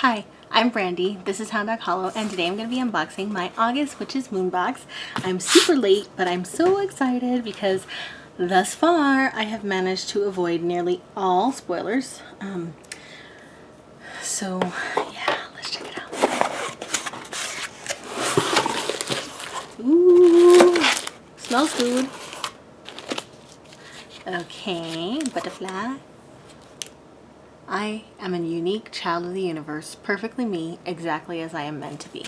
Hi, I'm Brandy. This is Hound Dog Hollow, and today I'm going to be unboxing my August Witch's Moon box. I'm super late, but I'm so excited because thus far I have managed to avoid nearly all spoilers. So yeah, let's check it out. Ooh, smells good. Okay, butterfly. I am a unique child of the universe, perfectly me, exactly as I am meant to be.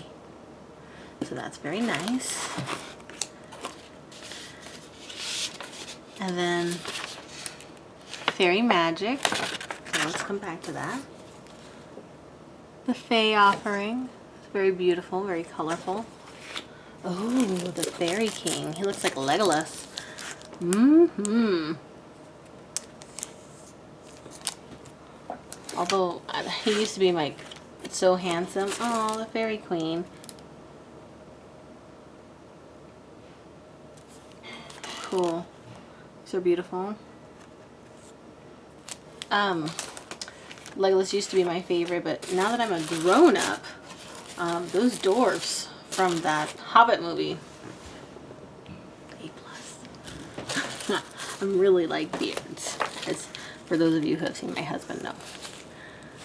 So that's very nice. And then fairy magic. So let's come back to that. The Fae offering. It's very beautiful, very colorful. Oh, the Fairy King. He looks like Legolas. Although he used to be like so handsome. Oh, the Fairy Queen. Cool. So beautiful. Legolas used to be my favorite, but now that I'm a grown-up, those dwarfs from that Hobbit movie, A+. I really like beards, as for those of you who have seen my husband know.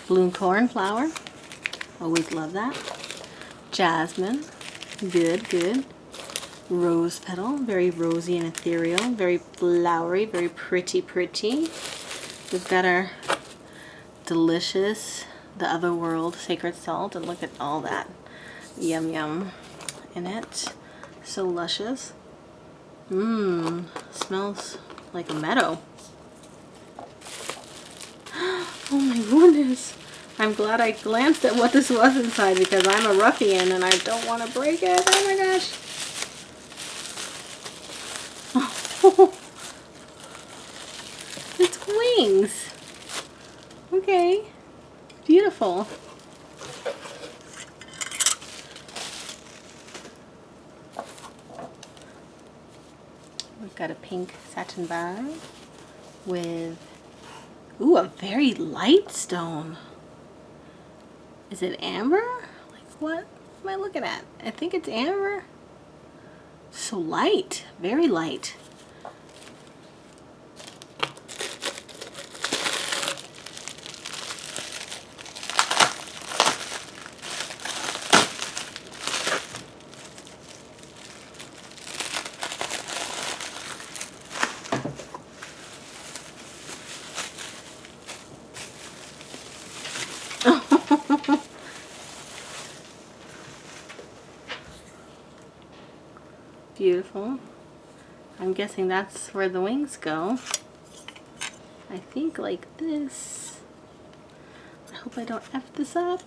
Bloom cornflower, always love that. Jasmine, good, good. Rose petal, very rosy and ethereal, very flowery, very pretty, pretty. We've got our delicious, the other world, sacred salt, and look at all that yum yum in it. So luscious. Smells like a meadow. Oh my goodness. I'm glad I glanced at what this was inside because I'm a ruffian and I don't want to break it. Oh my gosh. It's wings. Okay. Beautiful. We've got a pink satin bag with, ooh, a very light stone. Is it amber? Like what am I looking at? I think it's amber. So light, very light. Beautiful. I'm guessing that's where the wings go. I think like this. I hope I don't F this up.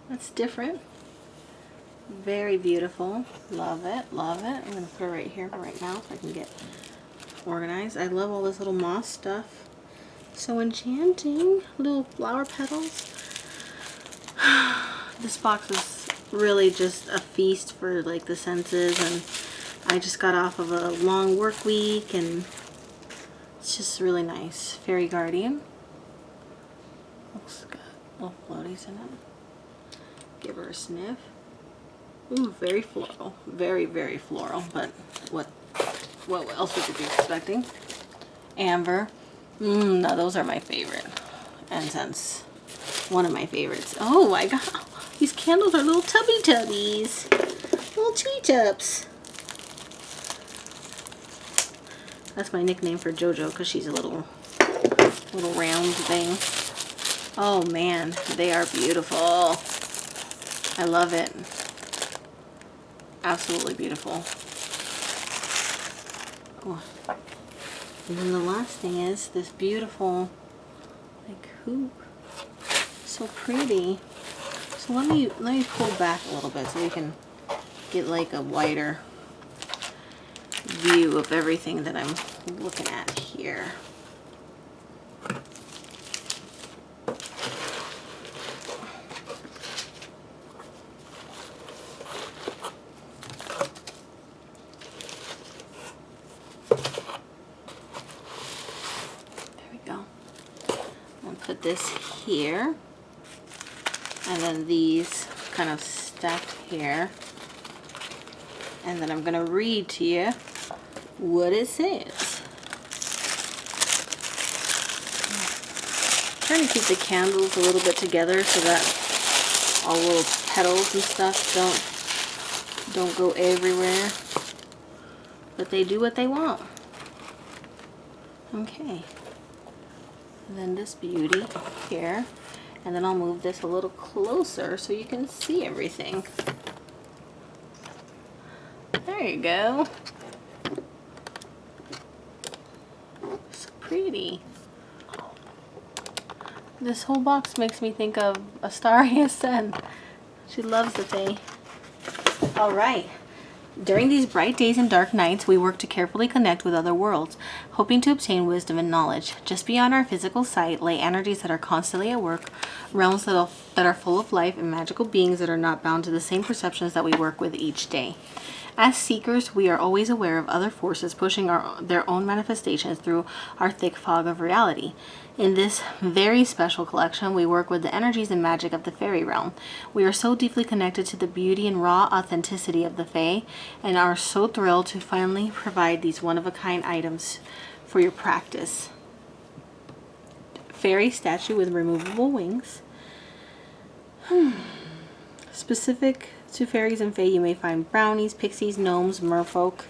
That's different. Very beautiful. Love it, love it. I'm going to put it right here right now so I can get organized. I love all this little moss stuff. So enchanting. Little flower petals. This box is really just a feast for like the senses, and I just got off of a long work week and it's just really nice. Fairy Guardian. Looks got little floaties in it. Give her a sniff. Ooh, very floral. Very, very floral, but what else would you be expecting? Amber. No, those are my favorite. Incense. One of my favorites. Oh my god. These candles are little tubby tubbies. Little teacups. That's my nickname for JoJo because she's a little round thing. Oh man, they are beautiful. I love it. Absolutely beautiful. Oh. And then the last thing is this beautiful like hoop. So pretty. So let me pull back a little bit so we can get like a wider view of everything that I'm looking at here. There we go. And put this here. And then these kind of stacked here. And then I'm going to read to you what it says. I'm trying to keep the candles a little bit together so that all little petals and stuff don't go everywhere. But they do what they want. Okay. And then this beauty here. And then I'll move this a little closer so you can see everything. There you go. So pretty. This whole box makes me think of Astaria's son. She loves the Fae. Alright. During these bright days and dark nights, we work to carefully connect with other worlds, hoping to obtain wisdom and knowledge. Just beyond our physical sight lay energies that are constantly at work, realms that are full of life, and magical beings that are not bound to the same perceptions that we work with each day. As seekers, we are always aware of other forces pushing their own manifestations through our thick fog of reality. In this very special collection, we work with the energies and magic of the fairy realm. We are so deeply connected to the beauty and raw authenticity of the Fae, and are so thrilled to finally provide these one-of-a-kind items for your practice. Fairy statue with removable wings. Specific to fairies and fae, you may find brownies, pixies, gnomes, merfolk,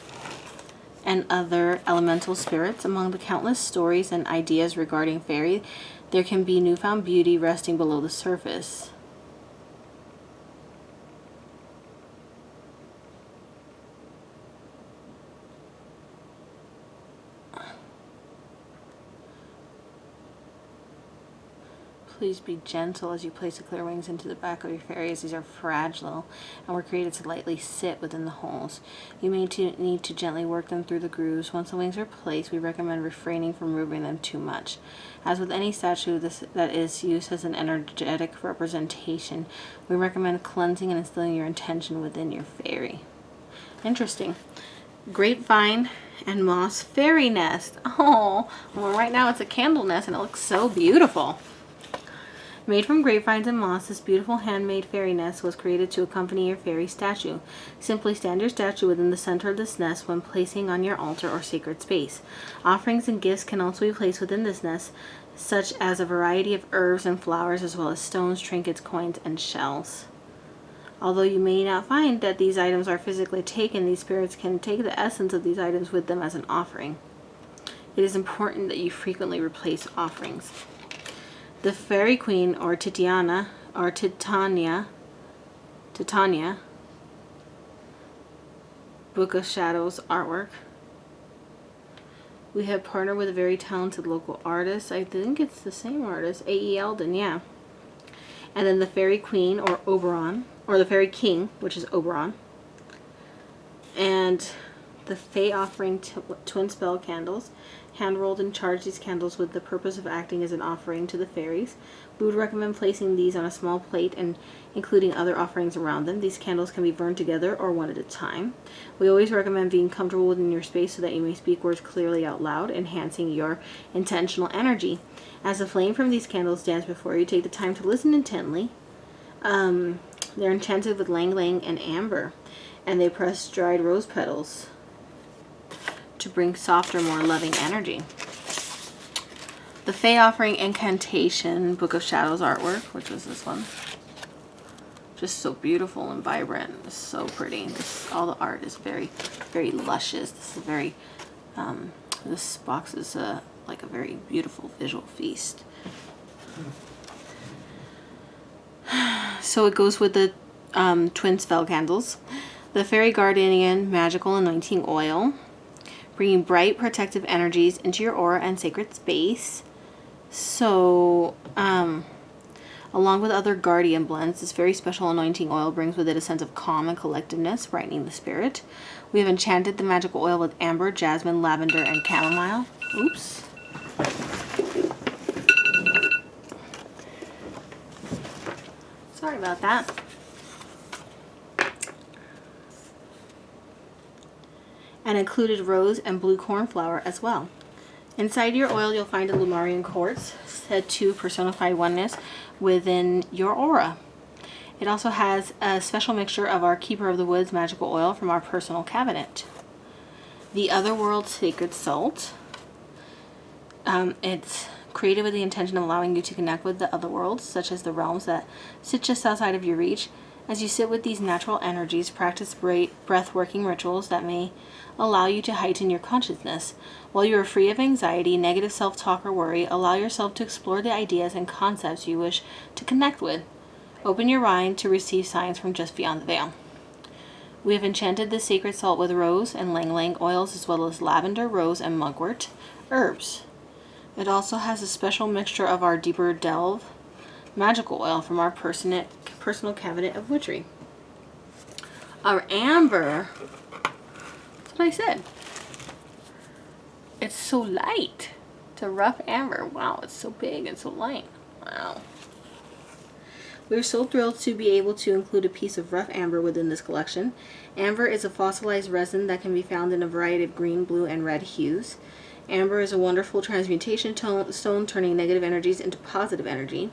and other elemental spirits. Among the countless stories and ideas regarding fairy, there can be newfound beauty resting below the surface. Please be gentle as you place the clear wings into the back of your fairy, as these are fragile and were created to lightly sit within the holes. You may need to gently work them through the grooves. Once the wings are placed, we recommend refraining from moving them too much. As with any statue that is used as an energetic representation, we recommend cleansing and instilling your intention within your fairy. Interesting. Grapevine and moss fairy nest. Oh, well, right now it's a candle nest and it looks so beautiful. Made from grapevines and moss, this beautiful handmade fairy nest was created to accompany your fairy statue. Simply stand your statue within the center of this nest when placing on your altar or sacred space. Offerings and gifts can also be placed within this nest, such as a variety of herbs and flowers, as well as stones, trinkets, coins, and shells. Although you may not find that these items are physically taken, these spirits can take the essence of these items with them as an offering. It is important that you frequently replace offerings. The Fairy Queen, or Titania, Book of Shadows artwork. We have partnered with a very talented local artist. I think it's the same artist, A.E. Eldon, yeah. And then the Fairy Queen, or Oberon, or the Fairy King, which is Oberon. And the Fae offering twin spell candles. Hand rolled and charged these candles with the purpose of acting as an offering to the fairies. We would recommend placing these on a small plate and including other offerings around them. These candles can be burned together or one at a time. We always recommend being comfortable within your space so that you may speak words clearly out loud, enhancing your intentional energy. As the flame from these candles dance before you, take the time to listen intently. They're enchanted with lang lang and amber, and they press dried rose petals to bring softer, more loving energy. The Fae offering incantation Book of Shadows artwork, which was this one. Just so beautiful and vibrant. It's so pretty. All the art is very, very luscious. This is very, this box is like a very beautiful visual feast. So it goes with the twin spell candles. The Fairy Guardian Magical Anointing Oil, bringing bright protective energies into your aura and sacred space. So, along with other guardian blends, this very special anointing oil brings with it a sense of calm and collectiveness, brightening the spirit. We have enchanted the magical oil with amber, jasmine, lavender, and chamomile. Oops. Sorry about that. And included rose and blue cornflower as well. Inside your oil, you'll find a Lumarian quartz, said to personify oneness within your aura. It also has a special mixture of our Keeper of the Woods magical oil from our personal cabinet. The Otherworld Sacred Salt. It's created with the intention of allowing you to connect with the other worlds, such as the realms that sit just outside of your reach. As you sit with these natural energies, practice breath-working rituals that may allow you to heighten your consciousness. While you are free of anxiety, negative self-talk, or worry, allow yourself to explore the ideas and concepts you wish to connect with. Open your mind to receive signs from just beyond the veil. We have enchanted the sacred salt with rose and lang-lang oils, as well as lavender, rose, and mugwort herbs. It also has a special mixture of our Deeper Delve magical oil from our personal cabinet of witchery. Our amber, that's what I said. It's so light. It's a rough amber. Wow, it's so big and so light. Wow. We're so thrilled to be able to include a piece of rough amber within this collection. Amber is a fossilized resin that can be found in a variety of green, blue, and red hues. Amber is a wonderful transmutation stone, turning negative energies into positive energy.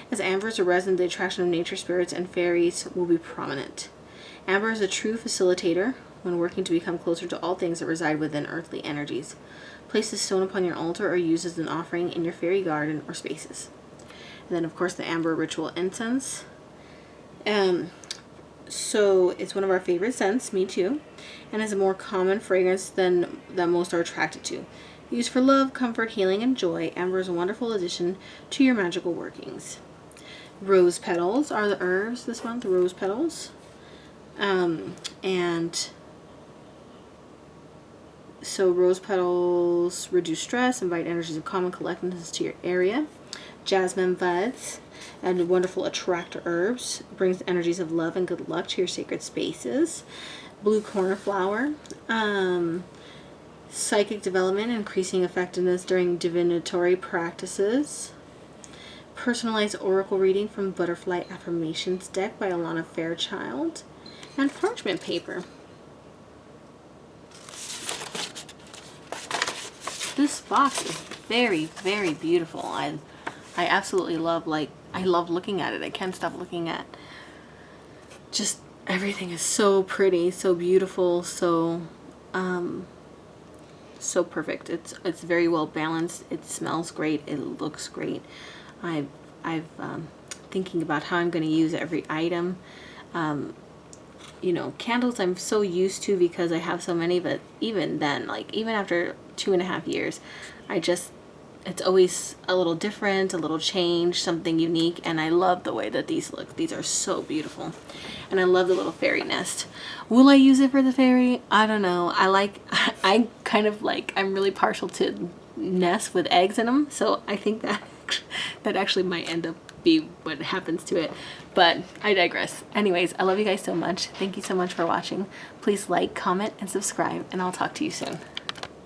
As amber is a resin, the attraction of nature spirits and fairies will be prominent. Amber is a true facilitator when working to become closer to all things that reside within earthly energies. Place this stone upon your altar or use as an offering in your fairy garden or spaces. And then, of course, the amber ritual incense. So it's one of our favorite scents, me too, and is a more common fragrance than that most are attracted to. Used for love, comfort, healing, and joy, amber is a wonderful addition to your magical workings. Rose petals are the herbs this month, rose petals. And so rose petals reduce stress, invite energies of calm and collectedness to your area. Jasmine buds and wonderful attractor herbs brings energies of love and good luck to your sacred spaces. Blue cornflower, psychic development, increasing effectiveness during divinatory practices. Personalized oracle reading from Butterfly Affirmations deck by Alana Fairchild. And parchment paper. This box is very, very beautiful. I absolutely love, I love looking at it. I can't stop looking at just everything is so pretty, so beautiful, so so perfect. It's very well balanced. It smells great. It looks great. I've thinking about how I'm going to use every item. You know, candles I'm so used to because I have so many, but even then, even after 2.5 years, it's always a little different, a little change, something unique, and I love the way that these look. These are so beautiful. And I love the little fairy nest. Will I use it for the fairy? I don't know. I'm really partial to nests with eggs in them, so I think that actually might end up be what happens to it, but I digress. Anyways, I love you guys so much. Thank you so much for watching. Please like, comment, and subscribe, and I'll talk to you soon.